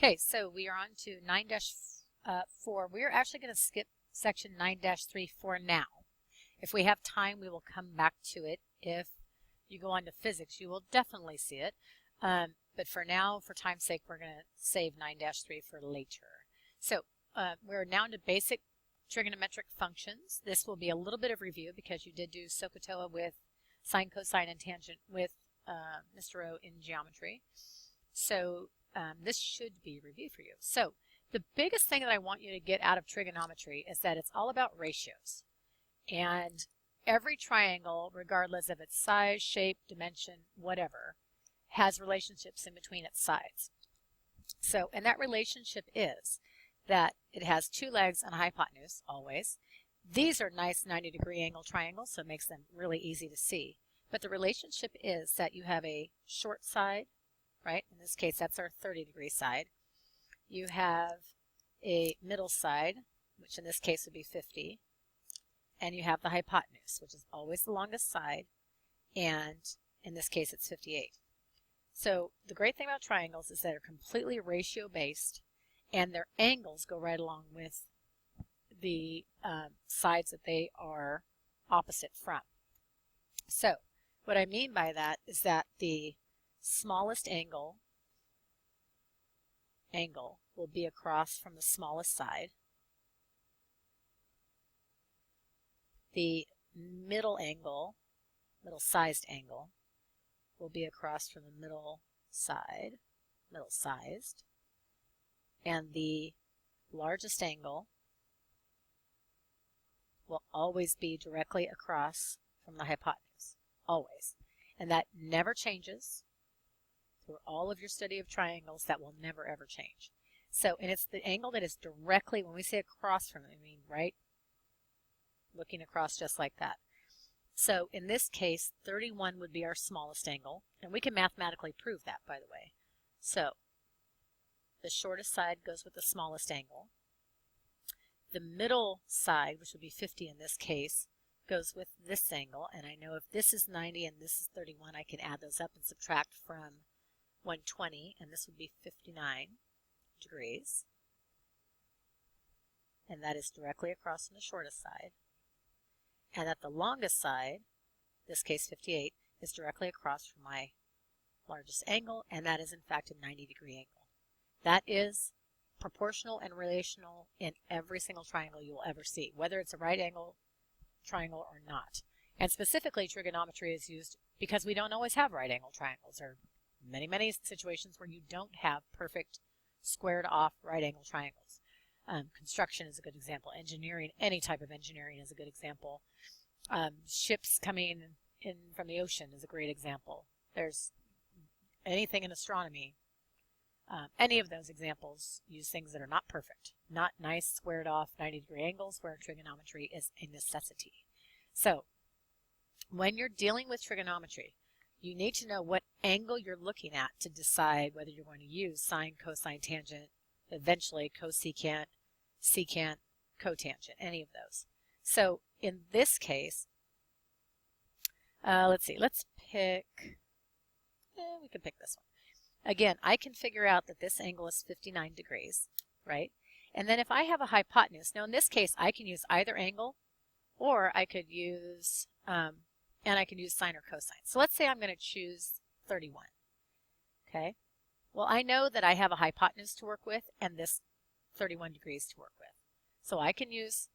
Okay, so we are on to 9-4. We're actually going to skip section 9-3 for now. If we have time, we will come back to it. If you go on to physics, you will definitely see it. But for now, for time's sake, we're going to save 9-3 for later. So we're now into basic trigonometric functions. This will be a little bit of review because you did do SOHCAHTOA with sine, cosine, and tangent with Mr. O in geometry. So this should be review for you. So the biggest thing that I want you to get out of trigonometry is that it's all about ratios. And every triangle, regardless of its size, shape, dimension, whatever, has relationships in between its sides. So, and that relationship is that it has two legs and a hypotenuse, always. These are nice 90-degree angle triangles, so it makes them really easy to see. But the relationship is that you have a short side, right? In this case, that's our 30-degree side. You have a middle side, which in this case would be 50. And you have the hypotenuse, which is always the longest side. And in this case, it's 58. So the great thing about triangles is that they're completely ratio-based, and their angles go right along with the sides that they are opposite from. So what I mean by that is that the smallest angle will be across from the smallest side. The middle-sized angle, will be across from the middle side, middle-sized. And the largest angle will always be directly across from the hypotenuse, always. And that never changes. Through all of your study of triangles, that will never ever change. So, and it's the angle that is directly, when we say across from it, I mean right, looking across just like that. So in this case, 31 would be our smallest angle, and we can mathematically prove that, by the way. So the shortest side goes with the smallest angle. The middle side, which would be 50 in this case, goes with this angle, and I know if this is 90 and this is 31, I can add those up and subtract from 120, and this would be 59 degrees. And that is directly across from the shortest side. And that the longest side, in this case 58, is directly across from my largest angle, and that is in fact a 90-degree angle. That is proportional and relational in every single triangle you will ever see, whether it's a right angle triangle or not. And specifically, trigonometry is used because we don't always have right angle triangles. There are many, many situations where you don't have perfect squared off right angle triangles. Construction is a good example. Engineering, any type of engineering is a good example. Ships coming in from the ocean is a great example. There's anything in astronomy. Any of those examples use things that are not perfect, not nice squared off 90-degree angles, where trigonometry is a necessity. So when you're dealing with trigonometry, you need to know what angle you're looking at to decide whether you're going to use sine, cosine, tangent, eventually cosecant, secant, cotangent, any of those. So in this case, let's see, let's pick, we can pick this one. Again, I can figure out that this angle is 59 degrees, right? And then if I have a hypotenuse, now in this case, I can use either angle, or I could use, and I can use sine or cosine. So let's say I'm going to choose 31, okay? Well, I know that I have a hypotenuse to work with and this 31 degrees to work with. So I can use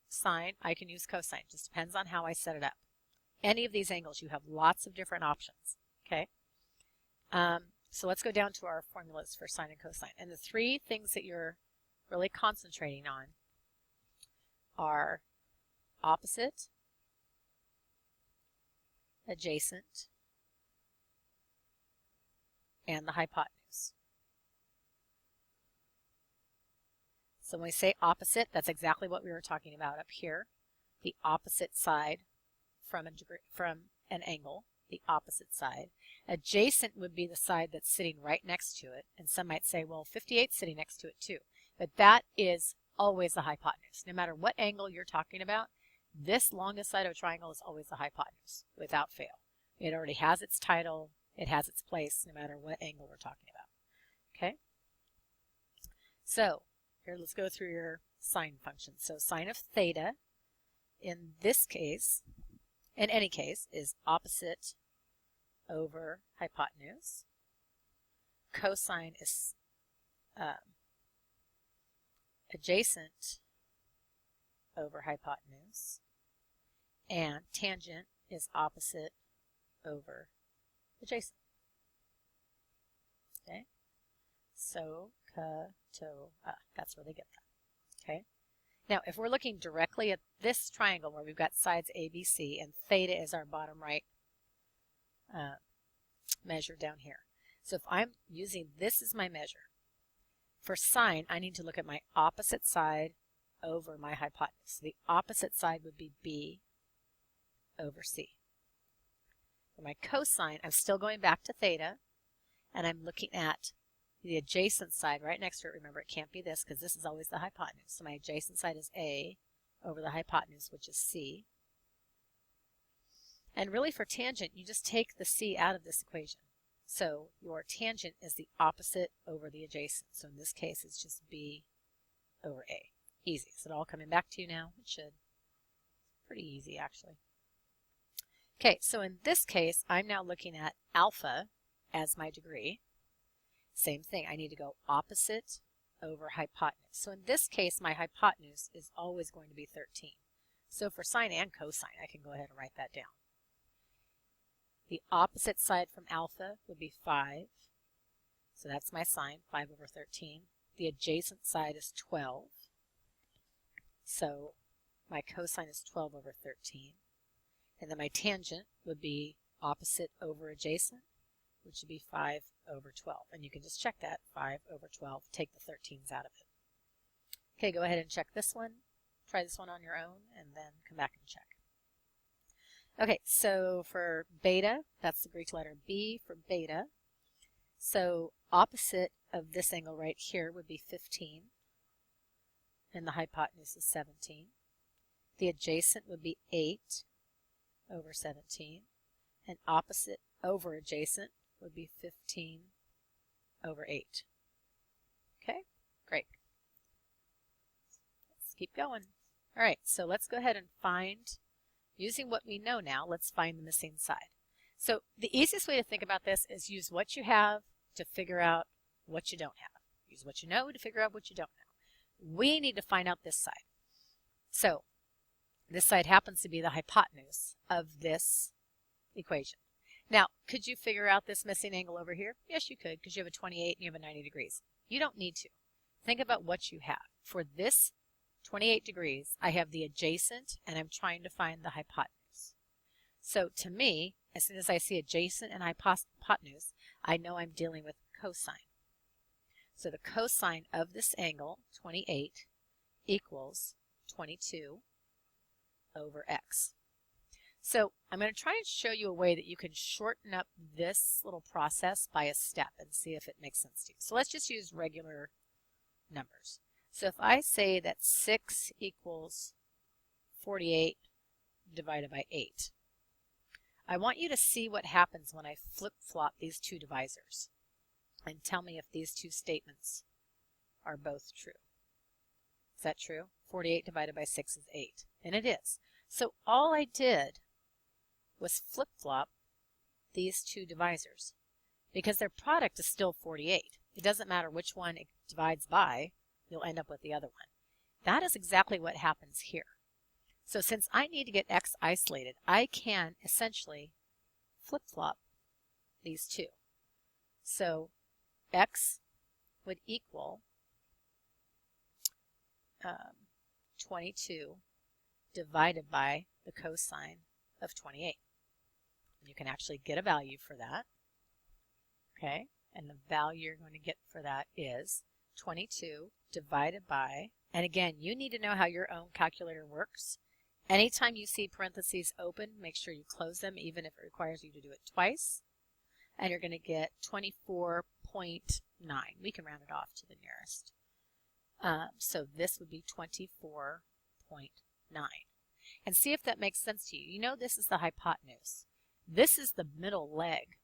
sine, I can use cosine. Just depends on how I set it up. Any of these angles, you have lots of different options, okay? So let's go down to our formulas for sine and cosine. And the three things that you're really concentrating on are opposite, adjacent, and the hypotenuse. So when we say opposite, that's exactly what we were talking about up here. The opposite side from an angle, the opposite side. Adjacent would be the side that's sitting right next to it. And some might say, well, 58 is sitting next to it too. But that is always the hypotenuse. No matter what angle you're talking about, this longest side of a triangle is always the hypotenuse, without fail. It already has its title. It has its place, no matter what angle we're talking about. Okay? So here, let's go through your sine function. So sine of theta in this case, in any case, is opposite over hypotenuse. Cosine is adjacent over hypotenuse. And tangent is opposite over adjacent. Okay? So, that's where they get that. Okay? Now, if we're looking directly at this triangle where we've got sides ABC and theta is our bottom right measure down here. So if I'm using this as my measure, for sine, I need to look at my opposite side over my hypotenuse. So the opposite side would be B over C. For my cosine, I'm still going back to theta, and I'm looking at the adjacent side right next to it. Remember, it can't be this because this is always the hypotenuse. So my adjacent side is A over the hypotenuse, which is C. And really for tangent, you just take the C out of this equation. So your tangent is the opposite over the adjacent. So in this case, it's just B over A. Easy. Is it all coming back to you now? It should. Pretty easy, actually. Okay, so in this case, I'm now looking at alpha as my degree. Same thing. I need to go opposite over hypotenuse. So in this case, my hypotenuse is always going to be 13. So for sine and cosine, I can go ahead and write that down. The opposite side from alpha would be 5. So that's my sine, 5 over 13. The adjacent side is 12. So my cosine is 12 over 13. And then my tangent would be opposite over adjacent, which would be 5 over 12. And you can just check that, 5 over 12, take the 13s out of it. Okay, go ahead and check this one. Try this one on your own, and then come back and check. Okay, so for beta, that's the Greek letter B for beta. So opposite of this angle right here would be 15, and the hypotenuse is 17. The adjacent would be 8 over 17, and opposite over adjacent would be 15 over 8. Okay, great. Let's keep going. All right, so let's go ahead and find, using what we know now, let's find the missing side. So the easiest way to think about this is use what you have to figure out what you don't have. Use what you know to figure out what you don't know. We need to find out this side. So this side happens to be the hypotenuse of this equation. Now, could you figure out this missing angle over here? Yes, you could, because you have a 28 and you have a 90 degrees. You don't need to. Think about what you have. For this 28 degrees, I have the adjacent, and I'm trying to find the hypotenuse. So to me, as soon as I see adjacent and hypotenuse, I know I'm dealing with cosine. So the cosine of this angle, 28, equals 22 over x. So I'm going to try and show you a way that you can shorten up this little process by a step and see if it makes sense to you. So let's just use regular numbers. So if I say that 6 equals 48 divided by 8, I want you to see what happens when I flip-flop these two divisors and tell me if these two statements are both true. Is that true? 48 divided by 6 is 8, and it is. So all I did was flip-flop these two divisors because their product is still 48. It doesn't matter which one it divides by, you'll end up with the other one. That is exactly what happens here. So since I need to get x isolated, I can essentially flip-flop these two. So x would equal 22 divided by the cosine of 28. You can actually get a value for that. Okay, and the value you're going to get for that is 22 divided by, and again, you need to know how your own calculator works. Anytime you see parentheses open, make sure you close them, even if it requires you to do it twice. And you're going to get 24.9. We can round it off to the nearest. So this would be 24.9. And see if that makes sense to you. You know this is the hypotenuse. This is the middle leg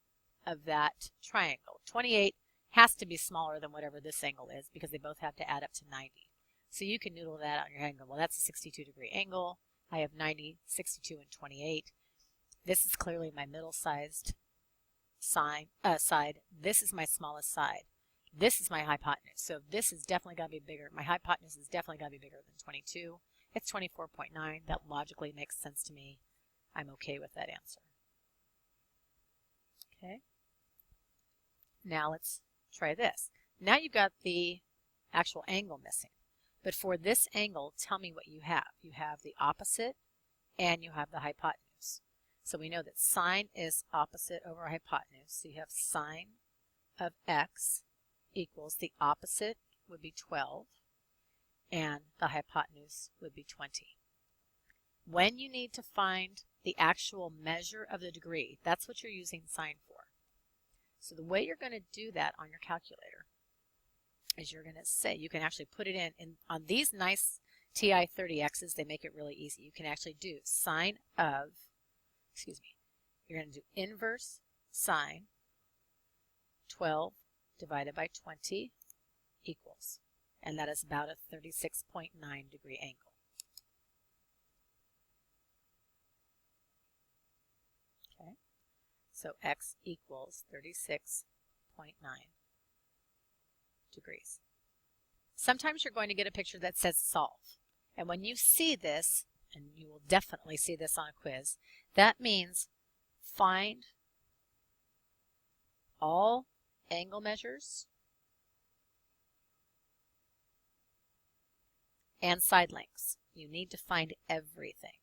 of that triangle. 28 has to be smaller than whatever this angle is because they both have to add up to 90. So you can noodle that on your angle. Well, that's a 62-degree angle. I have 90, 62, and 28. This is clearly my middle-sized side. This is my smallest side. This is my hypotenuse. So this is definitely got to be bigger. My hypotenuse is definitely got to be bigger than 22. It's 24.9. That logically makes sense to me. I'm okay with that answer. Okay. Now let's try this. Now you've got the actual angle missing. But for this angle, tell me what you have. You have the opposite and you have the hypotenuse. So we know that sine is opposite over hypotenuse. So you have sine of x equals the opposite would be 12 and the hypotenuse would be 20. When you need to find the actual measure of the degree, that's what you're using sine for. So the way you're going to do that on your calculator is you're going to say, you can actually put it in on these nice TI 30X's, they make it really easy. You can actually do sine of, you're going to do inverse sine 12 divided by 20 equals, and that is about a 36.9 degree angle. Okay, so x equals 36.9 degrees. Sometimes you're going to get a picture that says solve. And when you see this, and you will definitely see this on a quiz, that means find all angle measures and side lengths. You need to find everything.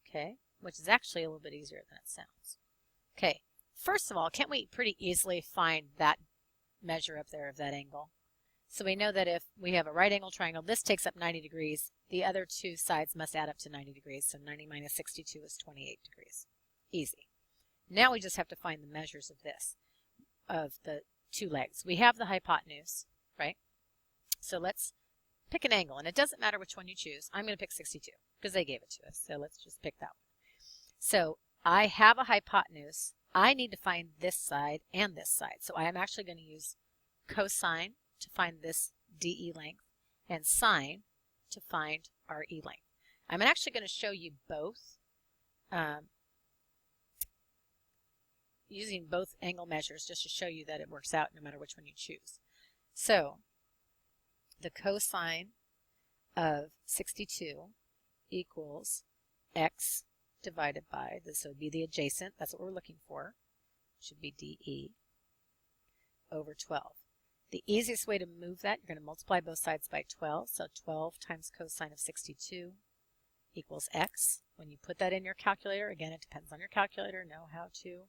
Okay, which is actually a little bit easier than it sounds. Okay, first of all, can't we pretty easily find that measure up there of that angle? So we know that if we have a right angle triangle, this takes up 90 degrees. The other two sides must add up to 90 degrees. So 90 minus 62 is 28 degrees. Easy. Now we just have to find the measures of this, of the two legs. We have the hypotenuse, right? So let's pick an angle. And it doesn't matter which one you choose. I'm going to pick 62 because they gave it to us. So let's just pick that one. So I have a hypotenuse. I need to find this side and this side. So I am actually going to use cosine to find this DE length and sine to find RE length. I'm actually going to show you both using both angle measures just to show you that it works out no matter which one you choose. So the cosine of 62 equals x divided by, this would be the adjacent, that's what we're looking for, should be DE, over 12. The easiest way to move that, you're going to multiply both sides by 12. So 12 times cosine of 62 equals x. When you put that in your calculator, again, it depends on your calculator, know how to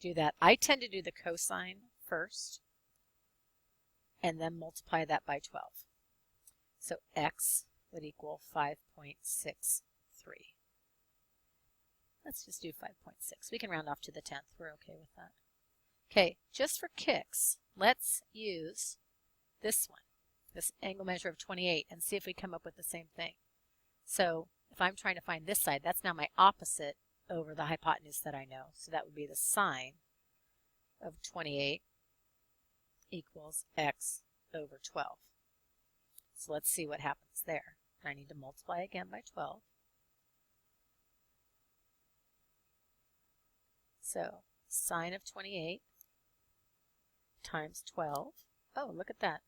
do that. I tend to do the cosine first and then multiply that by 12. So x would equal 5.63. Let's just do 5.6. We can round off to the 10th. We're okay with that. Okay, just for kicks, let's use this one, this angle measure of 28, and see if we come up with the same thing. So if I'm trying to find this side, that's now my opposite over the hypotenuse that I know. So that would be the sine of 28 equals x over 12. So let's see what happens there. I need to multiply again by 12. So sine of 28 times 12. Oh, look at that.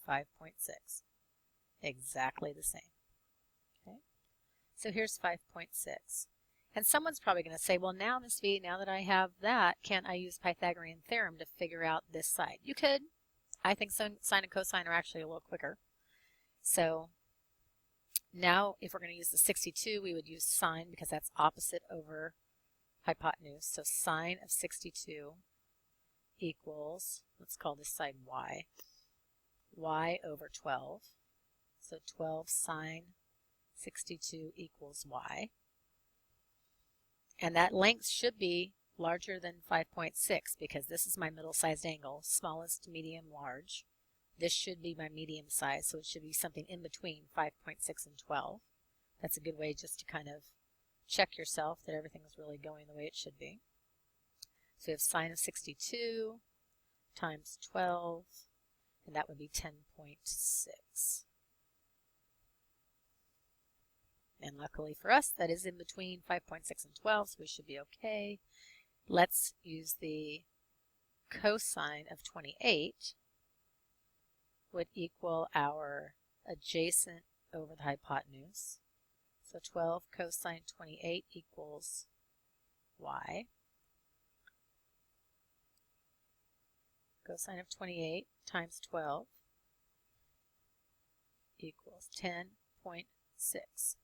5.6. Exactly the same. Okay. So here's 5.6. And someone's probably going to say, well, now, Ms. V, now that I have that, can't I use Pythagorean theorem to figure out this side? You could. I think sine and cosine are actually a little quicker. So now if we're going to use the 62, we would use sine because that's opposite over hypotenuse. So sine of 62 equals, let's call this side y, y over 12. So 12 sine 62 equals y. And that length should be larger than 5.6 because this is my middle-sized angle, smallest, medium, large. This should be my medium size, so it should be something in between 5.6 and 12. That's a good way just to kind of check yourself that everything is really going the way it should be. So we have sine of 62 times 12, and that would be 10.6. And luckily for us, that is in between 5.6 and 12, so we should be okay. Let's use the cosine of 28 would equal our adjacent over the hypotenuse. So 12 cosine 28 equals y. Cosine of 28 times 12 equals 10.6.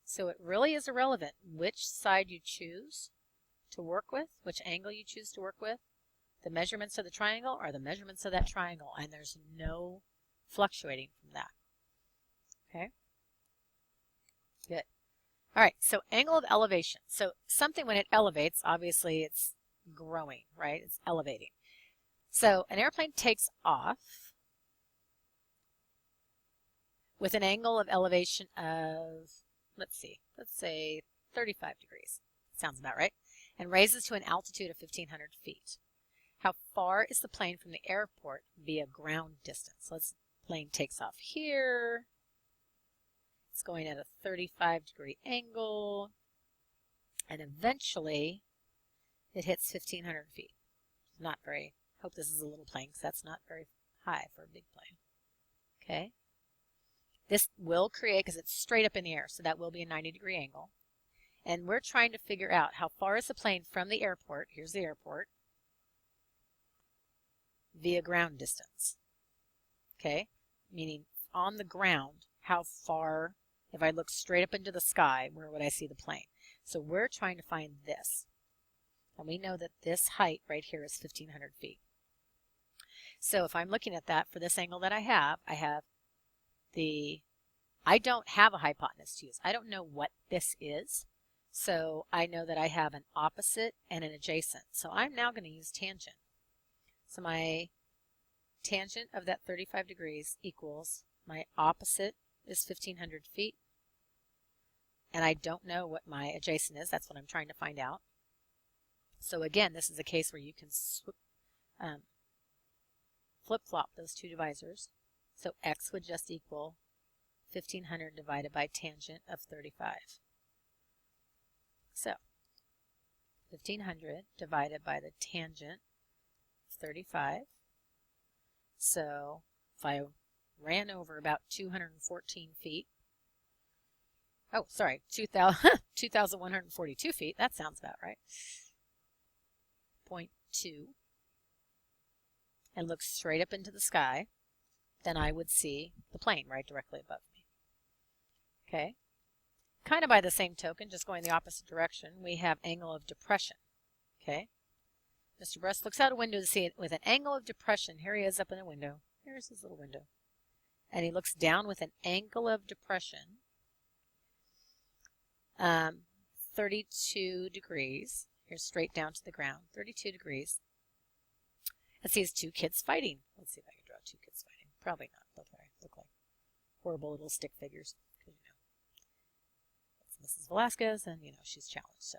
So it really is irrelevant which side you choose to work with, which angle you choose to work with. The measurements of the triangle are the measurements of that triangle, and there's no fluctuating from that. Okay? Good. All right, so angle of elevation. So something when it elevates, obviously it's growing, right? It's elevating. So an airplane takes off with an angle of elevation of, let's say 35 degrees. Sounds about right. And raises to an altitude of 1,500 feet. How far is the plane from the airport via ground distance? Let's plane takes off here. It's going at a 35-degree angle. And eventually, it hits 1,500 feet. Not very, hope this is a little plane because that's not very high for a big plane. Okay. This will create, because it's straight up in the air, so that will be a 90-degree angle. And we're trying to figure out how far is the plane from the airport, here's the airport, via ground distance. Okay, meaning on the ground, how far, if I look straight up into the sky, where would I see the plane? So we're trying to find this. And we know that this height right here is 1,500 feet. So if I'm looking at that for this angle that I have I don't have a hypotenuse to use. I don't know what this is. So I know that I have an opposite and an adjacent. So I'm now going to use tangent. So my tangent of that 35 degrees equals my opposite is 1,500 feet. And I don't know what my adjacent is. That's what I'm trying to find out. So again, this is a case where you can flip-flop those two divisors. So x would just equal 1,500 divided by tangent of 35. So 1,500 divided by the tangent of 35. So if I ran over about 214 feet, oh, sorry, 2,142 feet, that sounds about right, 0.2, and look straight up into the sky, then I would see the plane right directly above me. Okay. Kind of by the same token, just going the opposite direction, we have angle of depression. Okay. Mr. Brust looks out a window to see it with an angle of depression. Here he is up in the window. Here's his little window. And he looks down with an angle of depression, 32 degrees. Here's straight down to the ground, 32 degrees. And sees two kids fighting. Let's see if I can draw two kids fighting. Probably not. They'll probably look like horrible little stick figures. Because, you know, it's Mrs. Velasquez, and, you know, she's challenged, so.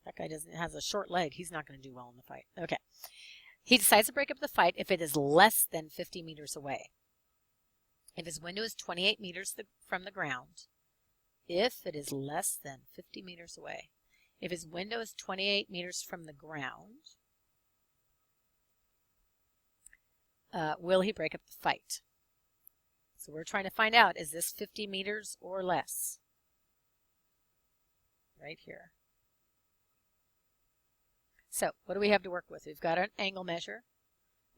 That guy has a short leg. He's not going to do well in the fight. Okay. He decides to break up the fight if it is less than 50 meters away. If his window is 28 meters from the ground, if it is less than 50 meters away, if his window is 28 meters from the ground, will he break up the fight? So we're trying to find out, is this 50 meters or less? Right here. So what do we have to work with? We've got an angle measure.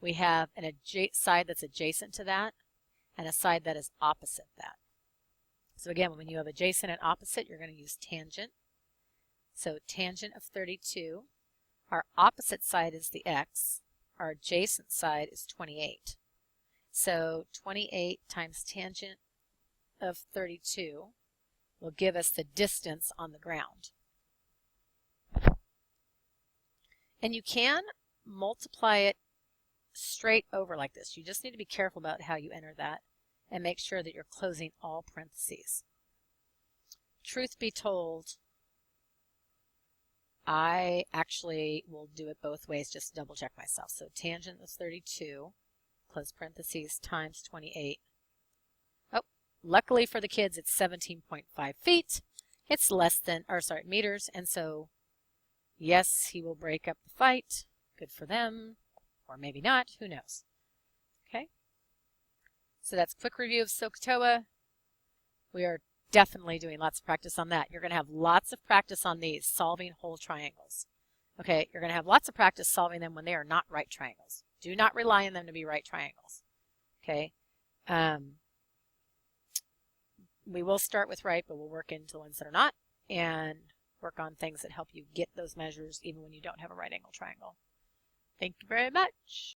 We have a side that's adjacent to that and a side that is opposite that. So again, when you have adjacent and opposite, you're going to use tangent. So tangent of 32. Our opposite side is the x. Our adjacent side is 28. So 28 times tangent of 32 will give us the distance on the ground. And you can multiply it straight over like this. You just need to be careful about how you enter that and make sure that you're closing all parentheses. truth be told, I actually will do it both ways just to double check myself. So tangent is 32, close parentheses, times 28. Oh, luckily for the kids, it's 17.5 feet. It's less than, or sorry, meters. And so, yes, he will break up the fight. Good for them. Or maybe not. Who knows? Okay. So that's a quick review of SOHCAHTOA. We are definitely doing lots of practice on that. You're going to have lots of practice on these, solving whole triangles. Okay, you're going to have lots of practice solving them when they are not right triangles. Do not rely on them to be right triangles. Okay. We will start with right, but we'll work into the ones that are not and work on things that help you get those measures even when you don't have a right angle triangle. Thank you very much.